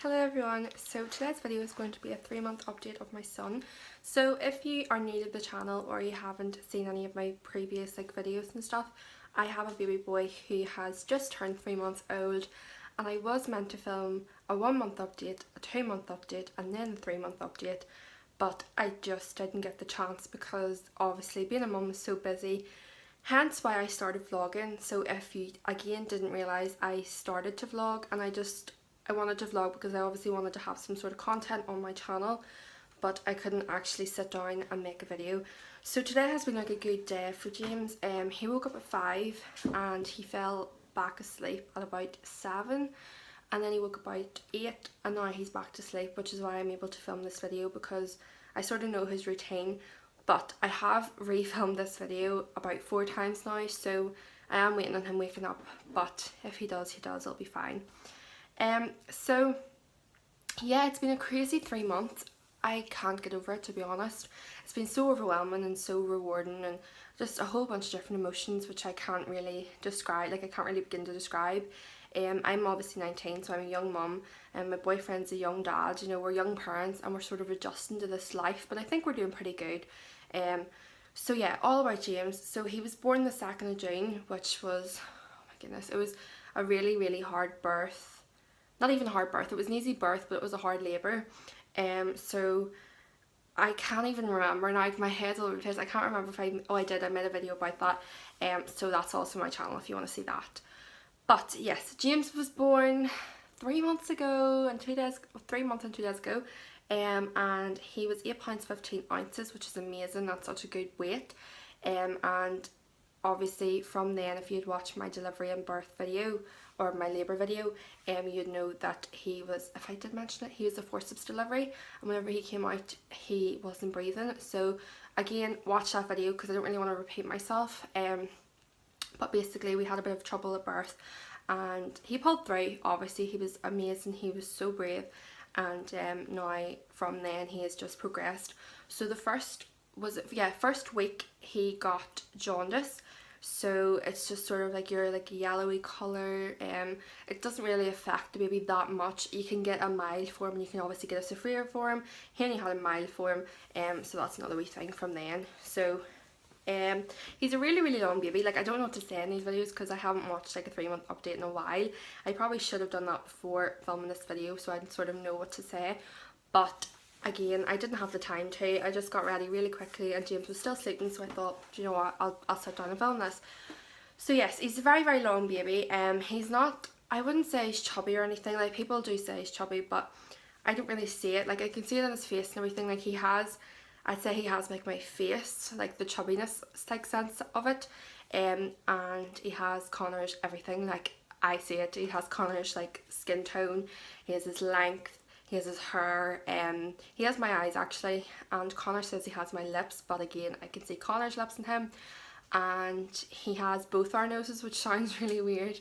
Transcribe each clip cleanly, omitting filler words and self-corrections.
Hello everyone, so today's video is going to be a 3-month update of my son. So if you are new to the channel or you haven't seen any of my previous videos and stuff, I have a baby boy who has just turned 3 months old, and I was meant to film a 1-month update, a 2-month update and then a 3-month update, but I just didn't get the chance because obviously being a mum is so busy. Hence why I started vlogging. So if you again didn't realise, I started to vlog and I wanted to vlog because I obviously wanted to have some sort of content on my channel, but I couldn't actually sit down and make a video. So today has been like a good day for James. He woke up at 5 and he fell back asleep at about 7, and then he woke up about 8 and now he's back to sleep, which is why I'm able to film this video because I sort of know his routine. But I have refilmed this video about 4 times now, so I am waiting on him waking up, but if he does, it'll be fine. So yeah, it's been a crazy 3 months. I can't get over it, to be honest. It's been so overwhelming and so rewarding, and just a whole bunch of different emotions which I can't really describe, I can't really begin to describe. I'm obviously 19, so I'm a young mum, and my boyfriend's a young dad. You know, we're young parents and we're sort of adjusting to this life, but I think we're doing pretty good. So yeah, all about James. So he was born the 2nd of June, which was, oh my goodness, it was a really hard birth. Not even a hard birth, it was an easy birth, but it was a hard labour. So I can't even remember now, my head's all over the place. I can't remember if I made a video about that. So that's also my channel if you want to see that. But yes, James was born 3 months ago and 2 days, 3 months and 2 days ago. And he was 8 pounds 15 ounces, which is amazing. That's such a good weight. And obviously from then, if you'd watched my delivery and birth video or my labour video, you'd know that he was, if I did mention it, he was a forceps delivery, and whenever he came out he wasn't breathing. So again, watch that video because I don't really want to repeat myself. But basically we had a bit of trouble at birth and he pulled through. Obviously he was amazing, he was so brave, and now from then he has just progressed. So the first week he got jaundice. So it's just sort of like your yellowy colour. It doesn't really affect the baby that much. You can get a mild form and you can obviously get a severe form. He only had a mild form, so that's another wee thing from then. So he's a really long baby. I don't know what to say in these videos because I haven't watched a 3-month update in a while. I probably should have done that before filming this video so I'd sort of know what to say, but again, I didn't have the time to. I just got ready really quickly and James was still sleeping, so I thought, do you know what, I'll sit down and film this. So yes, he's a very long baby. He's not, I wouldn't say he's chubby or anything. People do say he's chubby, but I don't really see it. I can see it on his face and everything. He has, I'd say he has my face, the chubbiness sense of it. And he has Connor's everything. I see it. He has Connor's skin tone. He has his length. He has his hair, he has my eyes actually, and Connor says he has my lips, but again I can see Connor's lips in him. And he has both our noses, which sounds really weird.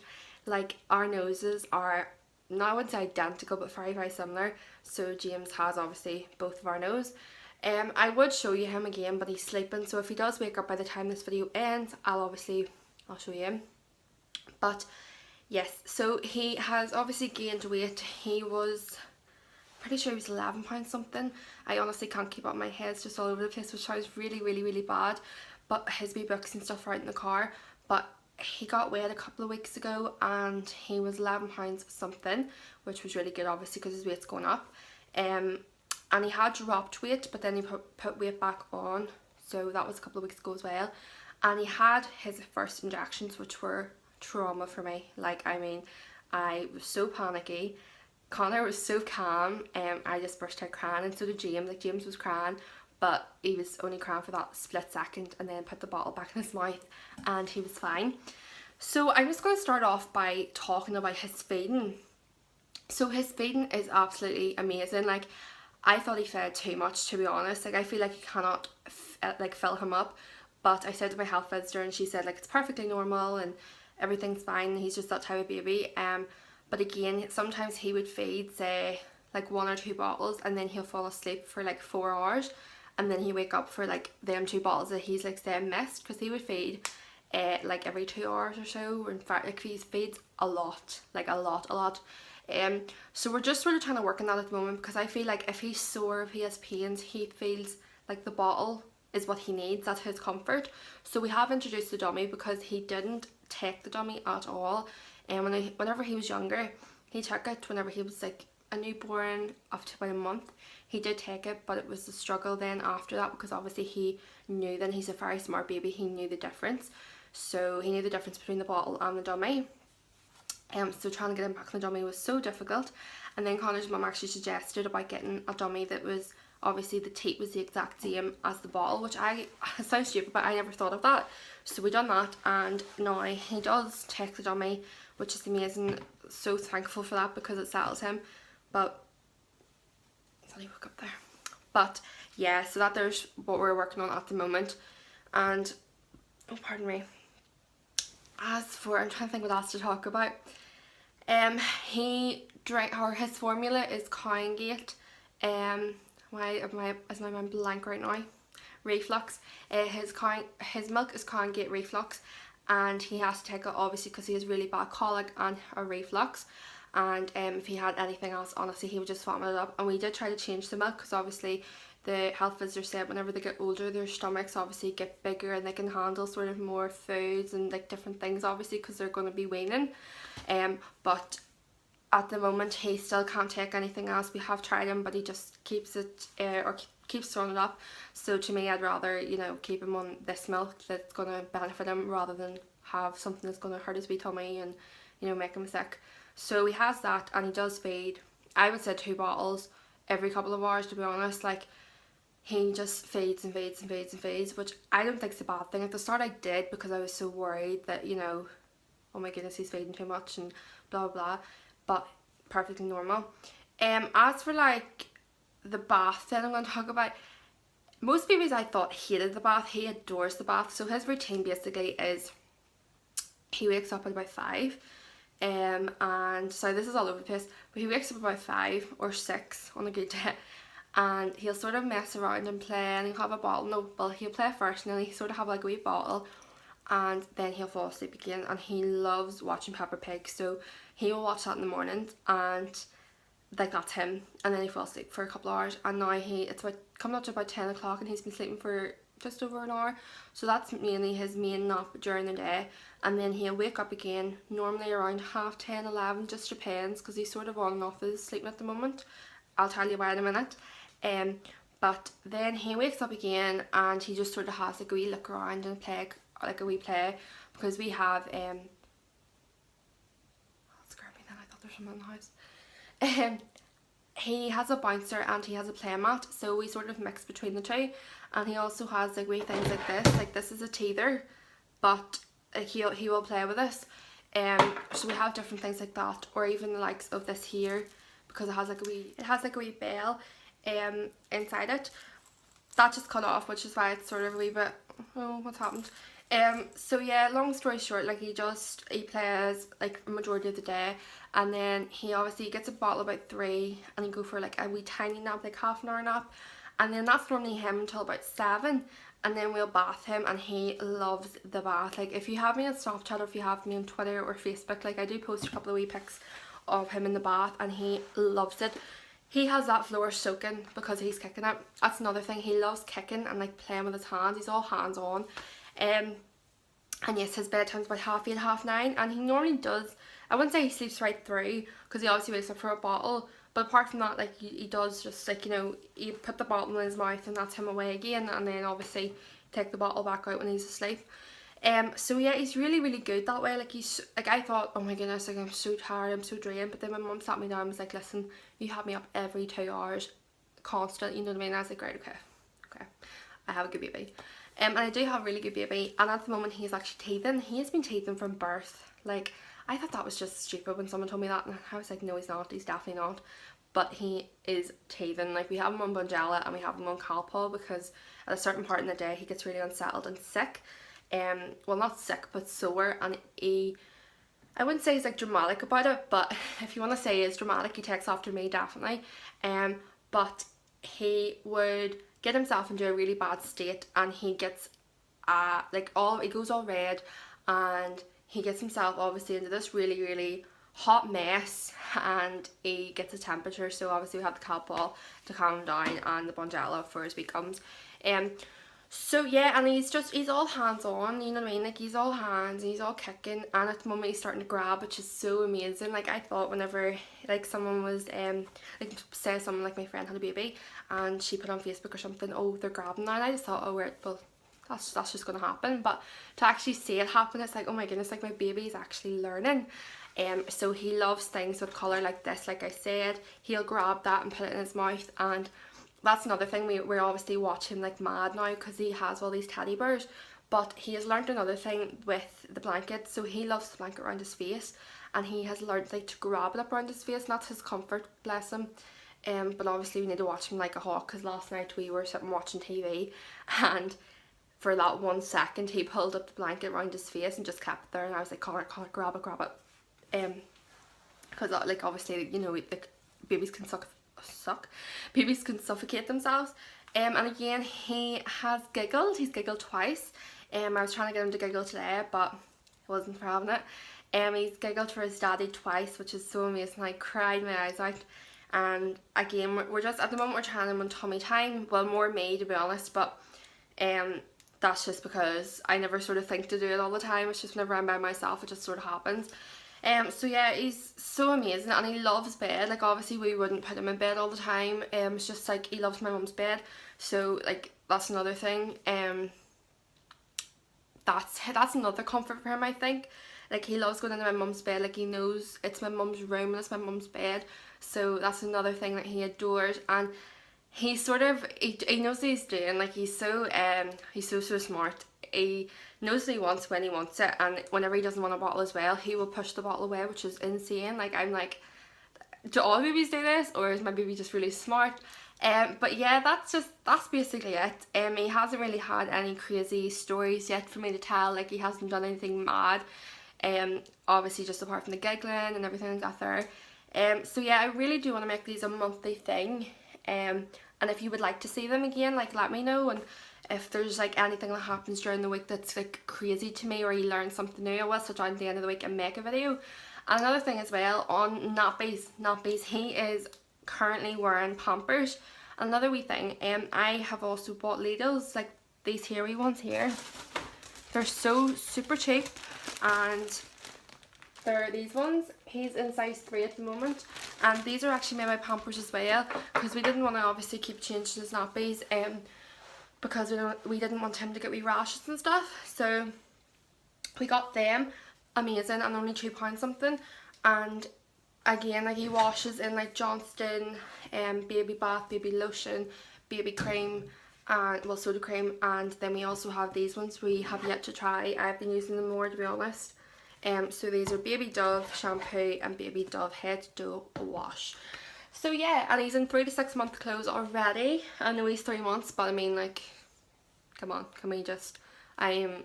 Our noses are, not I wouldn't say identical, but very similar. So James has obviously both of our nose. I would show you him again, but he's sleeping, so if he does wake up by the time this video ends, I'll show you him. But yes, so he has obviously gained weight. He was, pretty sure he was 11 pounds something. I honestly can't keep up, my head's just all over the place, which sounds really bad, but his wee books and stuff are out in the car. But he got weighed a couple of weeks ago and he was 11 pounds something, which was really good obviously because his weight's going up. And he had dropped weight, but then he put weight back on, so that was a couple of weeks ago as well. And he had his first injections, which were trauma for me. I was so panicky. Connor was so calm, I just burst out crying, and so did James. James was crying, but he was only crying for that split second and then put the bottle back in his mouth and he was fine. So I'm just going to start off by talking about his feeding. So his feeding is absolutely amazing. I thought he fed too much, to be honest. I feel like you cannot fill him up, but I said to my health visitor and she said it's perfectly normal and everything's fine, he's just that type of baby. But again, sometimes he would feed, say, 1 or 2 bottles and then he'll fall asleep for 4 hours, and then he'll wake up for them 2 bottles that he's say missed, because he would feed every 2 hours or so. In fact, he feeds a lot, a lot. So we're just sort of trying to work on that at the moment, because I feel like if he's sore, if he has pains, he feels like the bottle is what he needs, that's his comfort. So we have introduced the dummy, because he didn't take the dummy at all. And whenever he was younger, he took it whenever he was like a newborn up to about a month. He did take it, but it was a struggle then after that, because obviously he knew, then he's a very smart baby, he knew the difference. So he knew the difference between the bottle and the dummy. So trying to get him back on the dummy was so difficult. And then Connor's mum actually suggested about getting a dummy that was, obviously the teat was the exact same as the bottle, which it sounds stupid, but I never thought of that. So we done that, and now he does take the dummy, which is amazing. So thankful for that, because it settles him. But I thought he woke up there. But yeah, so there's what we're working on at the moment. And oh, pardon me. As for, I'm trying to think what else to talk about. His formula is Cowingate. Is my mind blank right now? Reflux. His milk is Cowingate Reflux, and he has to take it obviously because he has really bad colic and a reflux. And if he had anything else, honestly, he would just vomit it up. And we did try to change the milk, because obviously the health visitor said whenever they get older, their stomachs obviously get bigger and they can handle sort of more foods and like different things, obviously, because they're going to be weaning. But at the moment he still can't take anything else. We have tried him, but he just keeps it keeps throwing it up. So to me, I'd rather, you know, keep him on this milk that's going to benefit him, rather than have something that's going to hurt his wee tummy and, you know, make him sick. So he has that, and he does feed, I would say 2 bottles every couple of hours, to be honest. Like, he just feeds and feeds and feeds and feeds, which I don't think is a bad thing. At the start I did, because I was so worried that, you know, oh my goodness, he's feeding too much and blah blah blah, but perfectly normal. As for like the bath then I'm going to talk about, most babies I thought hated the bath. He adores the bath. So his routine basically is he wakes up at about 5, and so this is all over the place, but he wakes up about 5 or 6 on a good day, and he'll sort of mess around and play, and he'll have a bottle. No, well, he'll play first, and then he'll sort of have like a wee bottle, and then he'll fall asleep again. And he loves watching Peppa Pig, so he will watch that in the mornings, and like that's him. And then he falls asleep for a couple of hours, and now it's about coming up to about 10 o'clock, and he's been sleeping for just over an hour. So that's mainly his main nap during the day, and then he'll wake up again normally around 10:30, 11, just depends, because he's sort of on and off his sleeping at the moment. I'll tell you why in a minute. But then he wakes up again, and he just sort of has like a wee look around and play, like a wee play, because we have that scared me then, I thought there was someone in the house. He has a bouncer and he has a play mat, so we sort of mix between the two. And he also has like wee things like this is a teether, but like he will play with this. So we have different things like that, or even the likes of this here, because it has like a wee bell inside it. That just cut off, which is why it's sort of a wee bit, oh, what's happened? So yeah, long story short, like he plays like a majority of the day, and then he obviously gets a bottle about 3, and he go for like a wee tiny nap, like half an hour nap, and then that's normally him until about 7, and then we'll bath him, and he loves the bath. Like, if you have me on Snapchat, or if you have me on Twitter or Facebook, like I do post a couple of wee pics of him in the bath, and he loves it. He has that floor soaking because he's kicking it. That's another thing, he loves kicking and like playing with his hands. He's all hands on. And yes, his bedtime's about 8:30, 9:30, and he normally does, I wouldn't say he sleeps right through, because he obviously wakes up for a bottle, but apart from that, like he does just like, you know, you put the bottle in his mouth and that's him away again, and then obviously take the bottle back out when he's asleep. So yeah, he's really, really good that way. Like, he's like, I thought, oh my goodness, like I'm so tired, I'm so drained, but then my mum sat me down and was like, listen, you have me up every 2 hours constant, you know what I mean? I was like, right, okay, I have a good baby. And I do have a really good baby, and at the moment he's actually teething. He has been teething from birth. Like, I thought that was just stupid when someone told me that, and I was like, no, he's not, he's definitely not. But he is teething. Like, we have him on Bonjela and we have him on Calpol, because at a certain part in the day he gets really unsettled and sick. Well, not sick, but sore, and I wouldn't say he's like dramatic about it, but if you want to say he's dramatic, he takes after me, definitely. But he would get himself into a really bad state, and he gets he goes all red, and he gets himself obviously into this really, really hot mess, and he gets a temperature, so obviously we have the Calpol to calm him down and the Bonjela for his wee comes. So yeah, and he's all hands on, you know what I mean, like he's all hands and he's all kicking, and at the moment he's starting to grab, which is so amazing. Like I thought whenever like someone was like say someone like my friend had a baby and she put on Facebook or something, oh they're grabbing now, and I just thought, oh well that's just gonna happen. But to actually see it happen, it's like, oh my goodness, like my baby's actually learning. So he loves things with colour like this. Like I said, he'll grab that and put it in his mouth, and that's another thing, we're obviously watching like mad now because he has all these teddy bears, but he has learned another thing with the blanket. So he loves the blanket around his face, and he has learned like to grab it up around his face, and that's his comfort, bless him. But obviously we need to watch him like a hawk, because last night we were sitting watching TV, and for that 1 second he pulled up the blanket around his face and just kept it there, and I was like, Connor, grab it. Because like obviously, you know, like babies can babies can suffocate themselves. And again, he has giggled. He's giggled twice. I was trying to get him to giggle today, but he wasn't for having it. He's giggled for his daddy twice, which is so amazing. I cried my eyes out. And again, we're just at the moment we're trying him on tummy time. Well, more me to be honest, but that's just because I never sort of think to do it all the time. It's just whenever I'm by myself, it just sort of happens. So yeah, he's so amazing, and he loves bed. Like obviously we wouldn't put him in bed all the time. It's just like he loves my mum's bed, so like that's another thing. That's another comfort for him, I think. Like he loves going into my mum's bed. Like he knows it's my mum's room and it's my mum's bed, so that's another thing that he adores. And he's sort of he knows what he's doing. Like he's so smart. He knows what he wants when he wants it, and whenever he doesn't want a bottle as well, he will push the bottle away, which is insane. Like I'm like, do all babies do this, or is my baby just really smart? But yeah, that's basically it. He hasn't really had any crazy stories yet for me to tell. Like he hasn't done anything mad. Obviously just apart from the giggling and everything like that there. So yeah, I really do want to make these a monthly thing. And if you would like to see them again, like let me know. And if there's like anything that happens during the week that's like crazy to me, or you learn something new, I will sit down at the end of the week and make a video. And another thing as well on nappies, he is currently wearing Pampers. Another wee thing, I have also bought Lidl's, like these here wee ones here. They're so super cheap, and they're these ones. He's in size 3 at the moment, and these are actually made by Pampers as well, because we didn't want to obviously keep changing his nappies, because we didn't want him to get wee rashes and stuff. So we got them, amazing, and only £2 something. And again, like he washes in like Johnston, baby bath, baby lotion, baby cream, and well, soda cream. And then we also have these ones we have yet to try. I've been using them more, to be honest. So these are Baby Dove shampoo and Baby Dove head to wash. So yeah, and he's in 3 to 6 month clothes already. I know he's 3 months, but I mean, like, come on, can we just, I'm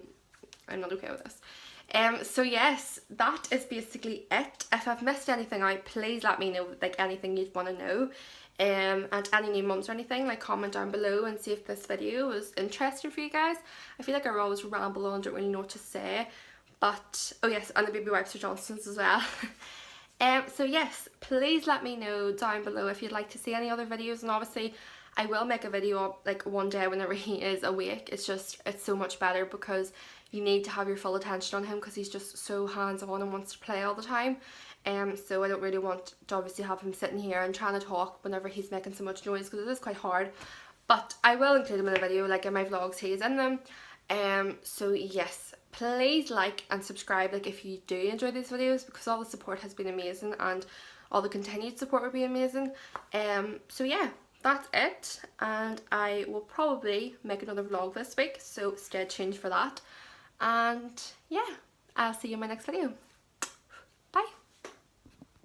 not okay with this. So yes, that is basically it. If I've missed anything out, please let me know, like anything you'd want to know. And any new mums or anything, like comment down below and see if this video was interesting for you guys. I feel like I always ramble on, don't really know what to say. But, oh yes, and the baby wipes are Johnston's as well. So yes, please let me know down below if you'd like to see any other videos, and obviously I will make a video like one day whenever he is awake. It's so much better because you need to have your full attention on him, because he's just so hands-on and wants to play all the time. So I don't really want to obviously have him sitting here and trying to talk whenever he's making so much noise, because it is quite hard. But I will include him in a video, like in my vlogs he's in them. So yes, please like and subscribe, like if you do enjoy these videos, because all the support has been amazing and all the continued support will be amazing. So yeah, that's it, and I will probably make another vlog this week, so stay tuned for that. And yeah, I'll see you in my next video.